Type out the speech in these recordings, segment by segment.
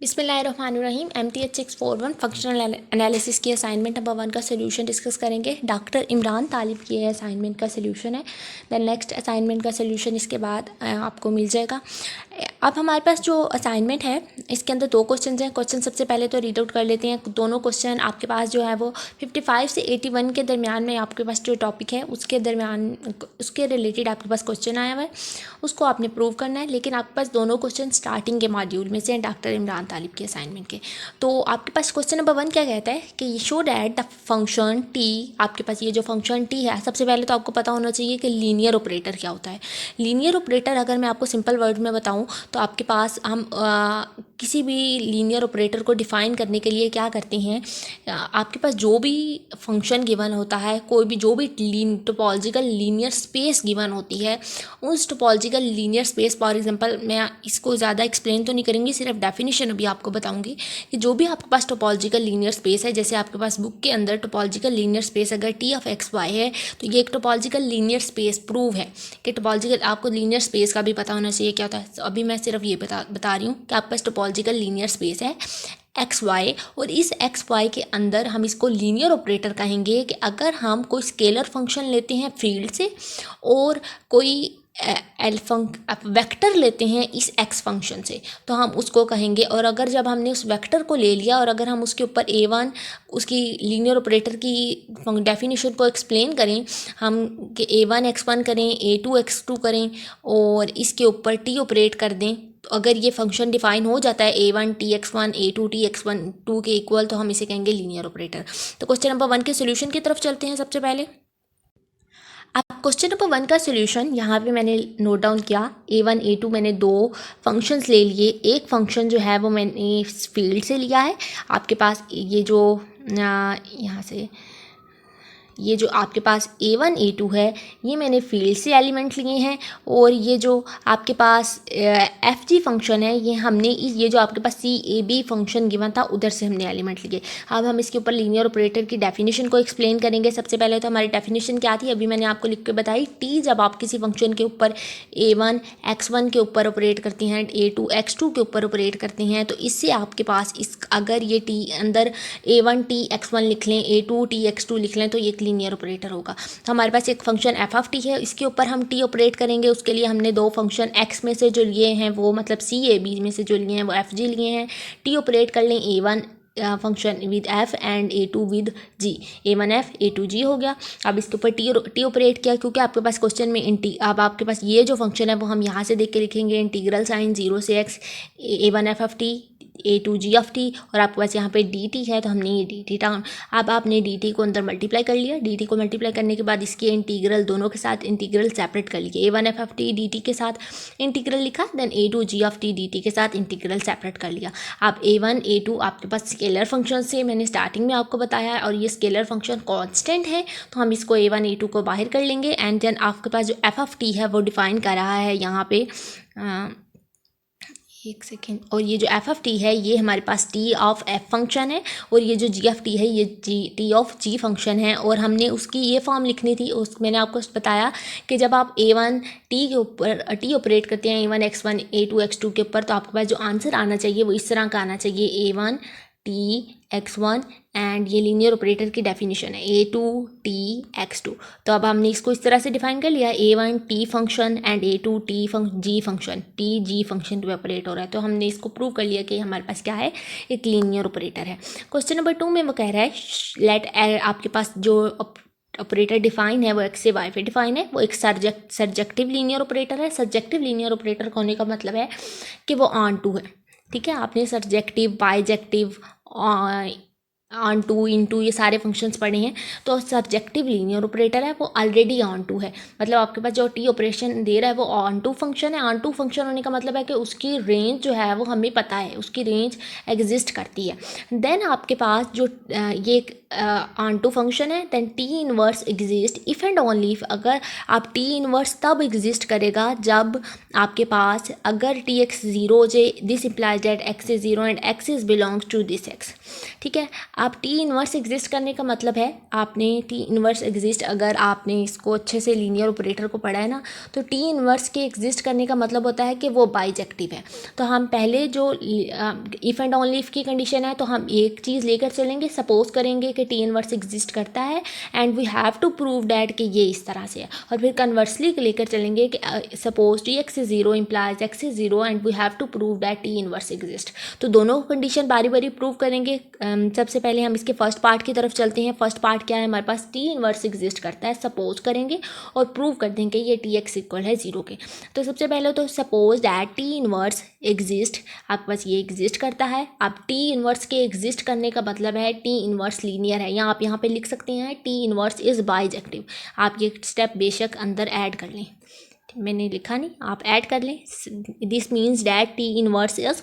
बिस्मिल्लाहिर्रहमानिर्रहीम। MTH 641 functional analysis की assignment number 1 का सोल्यूशन डिस्कस करेंगे। डॉक्टर इमरान तालिब की असाइनमेंट का सोल्यूशन है। देन नेक्स्ट असाइनमेंट का सोल्यूशन इसके बाद आपको मिल जाएगा। अब हमारे पास जो असाइनमेंट है इसके अंदर 2 क्वेश्चन हैं। क्वेश्चन सबसे पहले तो रीड आउट कर लेते हैं। दोनों क्वेश्चन आपके पास जो है वो 55 से 81 के दरमियान में आपके पास जो टॉपिक है उसके दरमियान उसके रिलेटेड आपके पास क्वेश्चन आया हुआ है, उसको आपने प्रूव करना है। लेकिन आपके पास दोनों क्वेश्चन स्टार्टिंग के मॉड्यूल में से हैं, डॉक्टर इमरान तालिब के असाइनमेंट के। तो आपके पास क्वेश्चन नंबर 1 क्या कहता है कि show that the function T, आपके पास ये जो फंक्शन टी है, सबसे पहले तो आपको पता होना चाहिए कि लीनियर ऑपरेटर क्या होता है। लीनियर ऑपरेटर अगर मैं आपको सिंपल वर्ड में बताऊं तो आपके पास हम किसी भी लीनियर ऑपरेटर को डिफ़ाइन करने के लिए क्या करते हैं, आपके पास जो भी फंक्शन गिवन होता है, कोई भी जो भी टोपोलॉजिकल लीनियर स्पेस गिवन होती है, उस topological linear space, for example मैं इसको ज़्यादा एक्सप्लेन तो नहीं करूँगी, सिर्फ डेफिनेशन अभी आपको बताऊंगी कि जो भी आपके पास टोपोलॉजिकल लीनियर स्पेस है, जैसे आपके पास बुक के अंदर टोपोलॉजिकल लीनियर स्पेस अगर टी ऑफ एक्स वाई है तो ये एक टोपोलॉजिकल लीनियर स्पेस प्रूव है कि टोपोलॉजिकल, आपको लीनियर स्पेस का भी पता होना चाहिए क्या होता है। तो अभी मैं सिर्फ ये बता रही हूँ कि आपके पास टोपोलॉजिकल लीनियर स्पेस है एक्स वाई, और इस एक्स वाई के अंदर हम इसको लीनियर ऑपरेटर कहेंगे कि अगर हम कोई स्केलर फंक्शन लेते हैं फील्ड से और कोई वेक्टर लेते हैं इस एक्स फंक्शन से तो हम उसको कहेंगे। और अगर जब हमने उस वेक्टर को ले लिया और अगर हम उसके ऊपर a1 उसकी लीनियर ऑपरेटर की डेफिनेशन को एक्सप्लेन करें, हम कि a1 x1 करें, a2 x2 करें और इसके ऊपर t ऑपरेट कर दें, तो अगर ये फंक्शन डिफाइन हो जाता है a1 tx1 a2 tx1 2 के इक्वल, तो हम इसे कहेंगे लीनियर ऑपरेटर। तो क्वेश्चन नंबर 1 के सोल्यूशन की तरफ चलते हैं। सबसे पहले अब क्वेश्चन नंबर 1 का सोल्यूशन यहाँ पे मैंने नोट डाउन किया, a1 a2 मैंने 2 फंक्शंस ले लिए। एक फंक्शन जो है वो मैंने फील्ड से लिया है। आपके पास ये जो यहाँ से ये जो आपके पास a1 a2 है ये मैंने फील्ड से एलिमेंट लिए हैं, और ये जो आपके पास एफ जी फंक्शन है ये हमने ये जो आपके पास सी ए बी फंक्शन गिवन था उधर से हमने एलिमेंट लिए। अब हम इसके ऊपर लीनियर ऑपरेटर की डेफिनेशन को एक्सप्लेन करेंगे। सबसे पहले तो हमारी डेफिनेशन क्या थी, अभी मैंने आपको लिख के बताई। टी जब आप किसी फंक्शन के ऊपर a1 x1 के ऊपर ऑपरेट करती हैं, a2 x2 के ऊपर ऑपरेट करते हैं, तो इससे आपके पास इस अगर ये टी अंदर a1 t x1 लिख लें, a2 t x2 लिख लें, तो ये लीनियर ऑपरेटर होगा। तो हमारे पास एक फंक्शन एफ ऑफ टी है, इसके ऊपर हम टी ऑपरेट करेंगे। उसके लिए हमने 2 फंक्शन एक्स में से जो लिए हैं वो मतलब सी ए बी में से जो लिए हैं वो एफ जी लिए हैं। टी ऑपरेट कर लें a1 function with F and a2 with G, a1 f a2 g हो गया। अब इसके ऊपर टी ऑपरेट किया क्योंकि आपके पास क्वेश्चन में अब आपके पास ये जो फंक्शन है वो हम यहाँ से देख के लिखेंगे, इंटीग्रल साइन 0 से x a1 f of T a2 g of T, और आपके पास यहाँ पे dt है तो हमने ये dt टाउन। अब आपने dt को अंदर मल्टीप्लाई कर लिया, dt को मल्टीप्लाई करने के बाद इसके इंटीग्रल दोनों के साथ इंटीग्रल सेपरेट कर लिए। a1 f of T dt के साथ इंटीग्रल लिखा, then a2 g of T dt के साथ इंटीग्रल सेपरेट कर लिया। अब a1 a2 आपके पास स्केलर फंक्शन से मैंने स्टार्टिंग में आपको बताया है, और ये स्केलर फंक्शन कांस्टेंट है तो हम इसको a1 a2 को बाहर कर लेंगे। एंड देन आपके पास जो f ऑफ टी है वो डिफाइन कर रहा है यहाँ पे एक सेकेंड, और ये जो एफ ऑफ टी है ये हमारे पास टी ऑफ एफ फंक्शन है, और ये जो जी ऑफ टी है ये टी ऑफ जी फंक्शन है। और हमने उसकी ये फॉर्म लिखनी थी, उस मैंने आपको बताया कि जब आप a1 टी के ऊपर टी ऑपरेट करते हैं a1 x1 a2 x2 के ऊपर, तो आपके पास जो आंसर आना चाहिए वो इस तरह का आना चाहिए, a1 टी x1 एंड ये लीनियर ऑपरेटर की डेफिनेशन है a2 t x2। तो अब हमने इसको इस तरह से डिफाइन कर लिया, a1 t function and a2 t g function, t g function पे ऑपरेट हो रहा है। तो हमने इसको प्रूव कर लिया कि हमारे पास क्या है, एक लीनियर ऑपरेटर है। क्वेश्चन नंबर 2 में वो कह रहा है लेट आपके पास जो ऑपरेटर डिफाइन है वो एक्स से वाई पे डिफाइन है, वो एक सर्जेक्टिव लीनियर ऑपरेटर है। सर्जेक्टिव लीनियर ऑपरेटर होने का मतलब है कि वो ऑन टू है। ठीक है, आपने surjective bijective onto into ये सारे फंक्शंस पढ़े हैं। तो सर्जेक्टिव लीनियर ऑपरेटर है वो ऑलरेडी ऑन टू है, मतलब आपके पास जो टी ऑपरेशन दे रहा है वो ऑन टू फंक्शन है। ऑन टू फंक्शन होने का मतलब है कि उसकी रेंज जो है वो हमें पता है, उसकी रेंज एग्जिस्ट करती है। देन आपके पास जो ये ऑन टू फंक्शन है, then T inverse exist if and only if, अगर आप टी इनवर्स तब एग्जिस्ट करेगा जब आपके पास अगर टी एक्स ज़ीरो हो जाए, this implies that X is zero and X is belongs to this X. ठीक है, आप टी इनवर्स एग्जिस्ट करने का मतलब है, आपने टी इनवर्स एग्जिस्ट, अगर आपने इसको अच्छे से लीनियर ऑपरेटर को पढ़ा है ना, तो टी इनवर्स के एग्जिस्ट करने का मतलब होता है कि वो बाइजेक्टिव है। तो हम पहले जो इफ़ एंड ओनली इफ़ की कंडीशन है, तो हम एक चीज़ लेकर चलेंगे, सपोज करेंगे कि टी इनवर्स एग्जिस्ट करता है and we have to prove that कि ये इस तरह से है, और फिर कन्वर्सली लेकर चलेंगे कि suppose T X is zero implies X is zero and we have to prove that T inverse exist. तो दोनों कंडीशन बारी बारी प्रूव करेंगे। सबसे पहले हम इसके फर्स्ट पार्ट की तरफ चलते हैं। फर्स्ट पार्ट क्या है, हमारे पास टी इनवर्स एग्जिस्ट करता है, सपोज करेंगे और प्रूव कर देंगे ये टी एक्स इक्वल है ज़ीरो के। तो सबसे पहले तो suppose that T inverse exist, आपके पास ये एग्जिस्ट करता है। अब टी इनवर्स के एग्जिस्ट करने का मतलब है टी इनवर्स लीनियर है, या आप यहाँ पे लिख सकते हैं टी इनवर्स इज़ बाइजेक्टिव। आप ये स्टेप बेशक अंदर ऐड कर लें, मैंने लिखा नहीं, आप ऐड कर लें। This means that T inverse is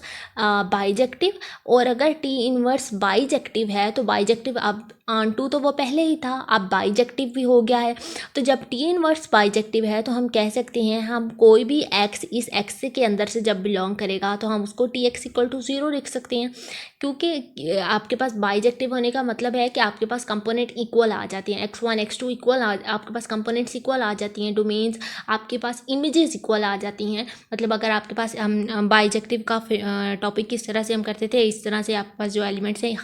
bijective, और अगर टी इनवर्स बाइजेक्टिव है तो बाइजेक्टिव अब ऑन टू तो वो पहले ही था, अब बाइजेक्टिव भी हो गया है। तो जब टी इनवर्स बाइजेक्टिव है तो हम कह सकते हैं, हम कोई भी एक्स इस एक्स के अंदर से जब बिलोंग करेगा तो हम उसको T X equal to zero लिख सकते हैं, क्योंकि आपके पास बाइजेक्टिव होने का मतलब है कि आपके पास कंपोनेंट इक्वल आ जाती हैं, x1 x2 इक्वल आपके पास कंपोनेंट्स इक्वल आ जाती हैं, डोमेन्स आपके पास इमेजेस इक्वल आ जाती हैं। मतलब अगर आपके पास हम बाइजेक्टिव का टॉपिक किस तरह से हम करते थे, इस तरह से आपके पास जो एलिमेंट्स हैं,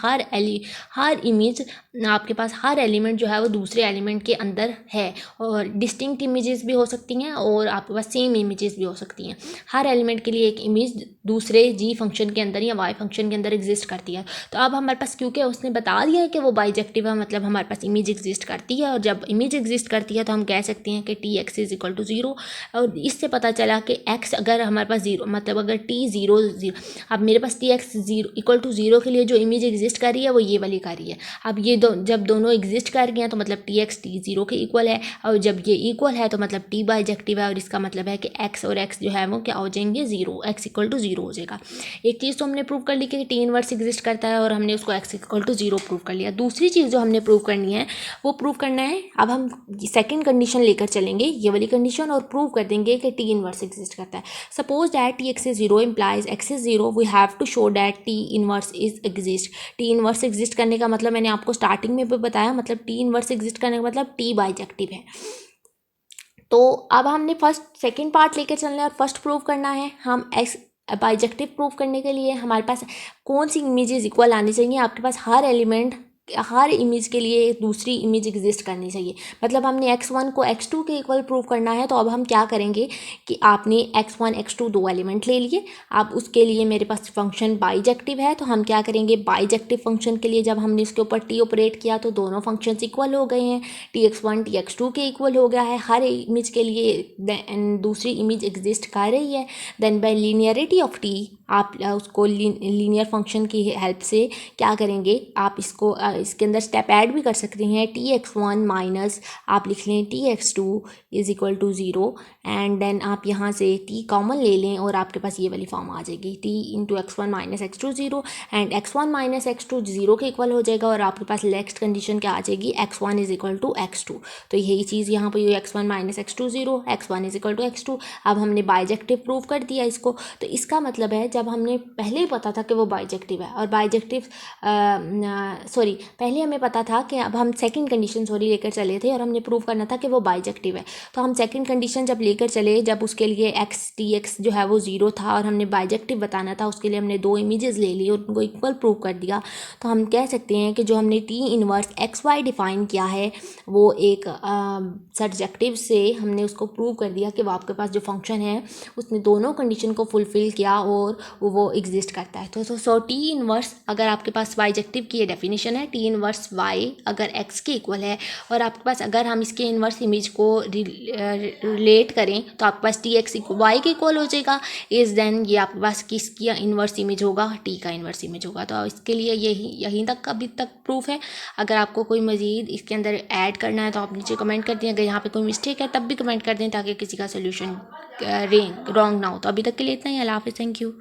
हर इमेज आपके पास हर एलिमेंट जो है वो दूसरे एलिमेंट के अंदर है, और डिस्टिंक्ट इमेजेस भी हो सकती हैं और आपके पास सेम इमेजेस भी हो सकती हैं। हर एलिमेंट के लिए एक इमेज दूसरे जी फंक्शन के अंदर या वाई फंक्शन के अंदर एग्जिस्ट करती है। तो अब हमारे पास, क्योंकि उसने बता दिया है कि वो बाइजेक्टिव है, मतलब हमारे पास इमेज एग्जिस्ट करती है, और जब इमेज एग्जिस्ट करती है तो हम कह सकते हैं कि T X is equal to zero. और इससे पता चला कि एक्स अगर हमारे पास ज़ीरो, मतलब अगर टी ज़ीरो, अब मेरे पास T X zero equal to zero के लिए जो इमेज एग्जिस्ट कर रही है वो ये वाली कर रही है। अब ये जब दोनों एग्जिस्ट कर गए हैं तो मतलब टी एक्स टी ज़ीरो के इक्वल है, और जब ये इक्वल है तो मतलब टी बाइजेक्टिव है, और इसका मतलब है कि एक्स और एक्स जो है वो क्या हो जाएंगे, zero, X equal to zero हो जाएगा। एक चीज़ तो हमने प्रूव कर ली कि टी इनवर्स एग्जिस्ट करता है और हमने उसको X equal to zero prove कर लिया। दूसरी चीज़ जो हमने प्रूव करनी है वो प्रूव करना है, अब हम सेकंड कंडीशन लेकर चलेंगे, ये वाली कंडीशन, और प्रूव कर देंगे कि टी इनवर्स एग्जिस्ट करता है। Suppose that T X is zero implies X is zero, we have to show that T inverse is exist. T inverse exist करने का मतलब मैंने आपको स्टार्टिंग में भी बताया, मतलब टी इनवर्स एग्जिस्ट करने का मतलब टी बाइजेक्टिव है। तो अब हमने फर्स्ट सेकंड पार्ट लेकर चलना है और फर्स्ट प्रूव करना है। हम एक्स बाइजेक्टिव प्रूव करने के लिए हमारे पास कौन सी इमेजेस इक्वल आनी चाहिए, आपके पास हर एलिमेंट हर इमेज के लिए दूसरी इमेज एग्जिस्ट करनी चाहिए। मतलब हमने x1 को x2 के इक्वल प्रूव करना है, तो अब हम क्या करेंगे कि आपने x1 x2 दो एलिमेंट ले लिए, अब उसके लिए मेरे पास फंक्शन बाइजेक्टिव है, तो हम क्या करेंगे, बाइजेक्टिव फंक्शन के लिए जब हमने इसके ऊपर टी ऑपरेट किया तो दोनों फंक्शन इक्वल हो गए हैं, tx1 tx2 के इक्वल हो गया है, हर इमेज के लिए दूसरी इमेज एग्जिस्ट कर रही है। Then by linearity of T, आप उसको लीनियर फंक्शन की हेल्प से क्या करेंगे, आप इसको इसके अंदर स्टेप ऐड भी कर सकते हैं। tx1 माइनस आप लिख लें tx2 is equal to zero, and then आप यहाँ से t कॉमन ले लें और आपके पास ये वाली फॉर्म आ जाएगी, t into x1 minus x2 zero, and x1 minus x2 zero के इक्वल हो जाएगा, और आपके पास नेक्स्ट कंडीशन क्या आ जाएगी, x1 is equal to x2। तो यही चीज़ यहाँ पर x1 minus x2 zero, x1 is equal to x2। अब हमने बाइजेक्टिव प्रूव कर दिया इसको, तो इसका मतलब है जब हमने पहले ही पता था कि वो बाइजेक्टिव है, और बाइजेक्टिव पहले हमें पता था कि अब हम सेकंड कंडीशन लेकर चले थे और हमने प्रूव करना था कि वो बाइजेक्टिव है। तो हम सेकंड कंडीशन जब लेकर चले, जब उसके लिए एक्स टी एक्स जो है वो ज़ीरो था और हमने बाइजेक्टिव बताना था, उसके लिए हमने दो इमेजेस ले ली और उनको इक्वल प्रूव कर दिया। तो हम कह सकते हैं कि जो हमने T inverse X Y define किया है वो एक सब्जेक्टिव से हमने उसको प्रूव कर दिया कि वो आपके पास जो फंक्शन है उसने दोनों कंडीशन को फुलफ़िल किया और वो एग्जिस्ट करता है। तो सो टी इनवर्स, अगर आपके पास बाइजेक्टिव की ये डेफिनेशन है, टी इनवर्स वाई अगर एक्स के इक्वल है, और आपके पास अगर हम इसके इनवर्स इमेज को रिलेट करें तो आपके पास टी एक्स वाई के इक्वल हो जाएगा, इज देन ये आपके पास किसकी इनवर्स इमेज होगा, टी का इनवर्स इमेज होगा। तो इसके लिए यहीं तक अभी तक प्रूफ है। अगर आपको कोई मज़ीद इसके अंदर ऐड करना है तो आप नीचे कमेंट कर दें, अगर यहाँ पे कोई मिस्टेक है तब भी कमेंट कर दें ताकि किसी का सोल्यूशन रॉन्ग ना हो। तो अभी तक के लिए इतना ही। अल्लाह हाफ़िज़, थैंक यू।